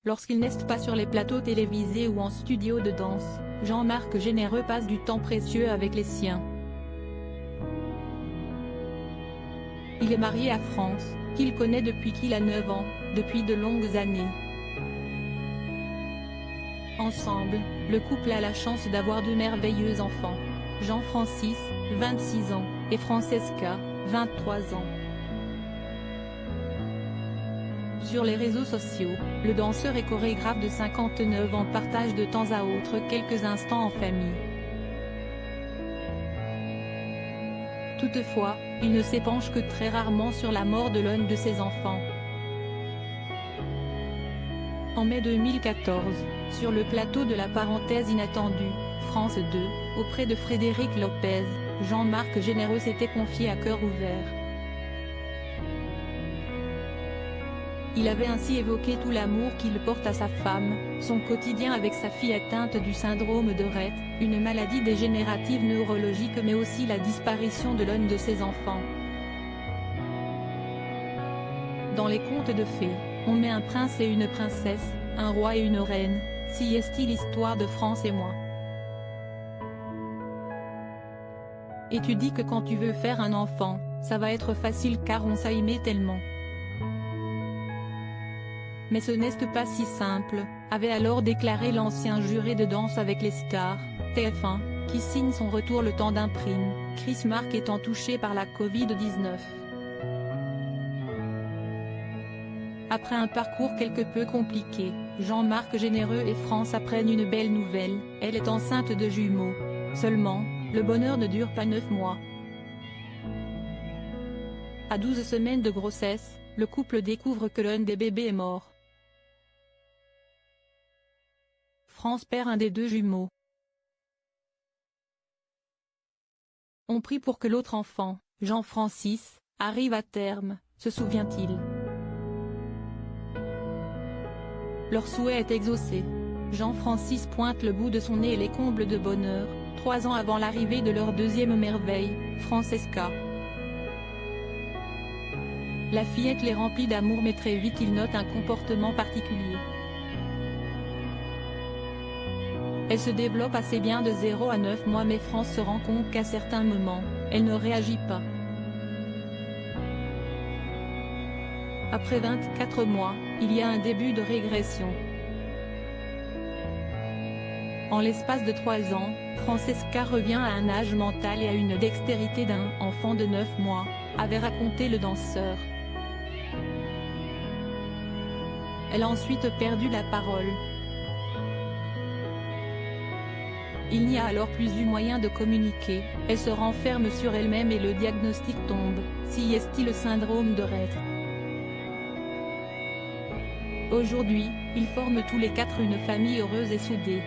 Lorsqu'il n'est pas sur les plateaux télévisés ou en studio de danse, Jean-Marc Généreux passe du temps précieux avec les siens. Il est marié à France, qu'il connaît depuis qu'il a 9 ans, depuis de longues années. Ensemble, le couple a la chance d'avoir 2 merveilleux enfants. Jean-Francis, 26 ans, et Francesca, 23 ans. Sur les réseaux sociaux, le danseur et chorégraphe de 59 ans partage de temps à autre quelques instants en famille. Toutefois, il ne s'épanche que très rarement sur la mort de l'un de ses enfants. En mai 2014, sur le plateau de La Parenthèse inattendue, France 2, auprès de Frédéric Lopez, Jean-Marc Généreux s'était confié à cœur ouvert. Il avait ainsi évoqué tout l'amour qu'il porte à sa femme, son quotidien avec sa fille atteinte du syndrome de Rett, une maladie dégénérative neurologique, mais aussi la disparition de l'un de ses enfants. Dans les contes de fées, on met un prince et une princesse, un roi et une reine, si est-il l'histoire de France et moi. Et tu dis que quand tu veux faire un enfant, ça va être facile car on s'aimait tellement. Mais ce n'est pas si simple, avait alors déclaré l'ancien juré de Danse avec les stars, TF1, qui signe son retour le temps d'un prime, Chris Mark étant touché par la Covid-19. Après un parcours quelque peu compliqué, Jean-Marc Généreux et France apprennent une belle nouvelle, elle est enceinte de jumeaux. Seulement, le bonheur ne dure pas 9 mois. À 12 semaines de grossesse, le couple découvre que l'un des bébés est mort. France perd un des 2 jumeaux. On prie pour que l'autre enfant, Jean-Francis, arrive à terme, se souvient-il. Leur souhait est exaucé. Jean-Francis pointe le bout de son nez et les combles de bonheur, 3 ans avant l'arrivée de leur deuxième merveille, Francesca. La fillette les remplit d'amour, mais très vite il note un comportement particulier. Elle se développe assez bien de 0 à 9 mois, mais France se rend compte qu'à certains moments, elle ne réagit pas. Après 24 mois, il y a un début de régression. En l'espace de 3 ans, Francesca revient à un âge mental et à une dextérité d'un enfant de 9 mois, avait raconté le danseur. Elle a ensuite perdu la parole. Il n'y a alors plus eu moyen de communiquer, elle se renferme sur elle-même et le diagnostic tombe, si est-il le syndrome de Rett. Aujourd'hui, ils forment tous les 4 une famille heureuse et soudée.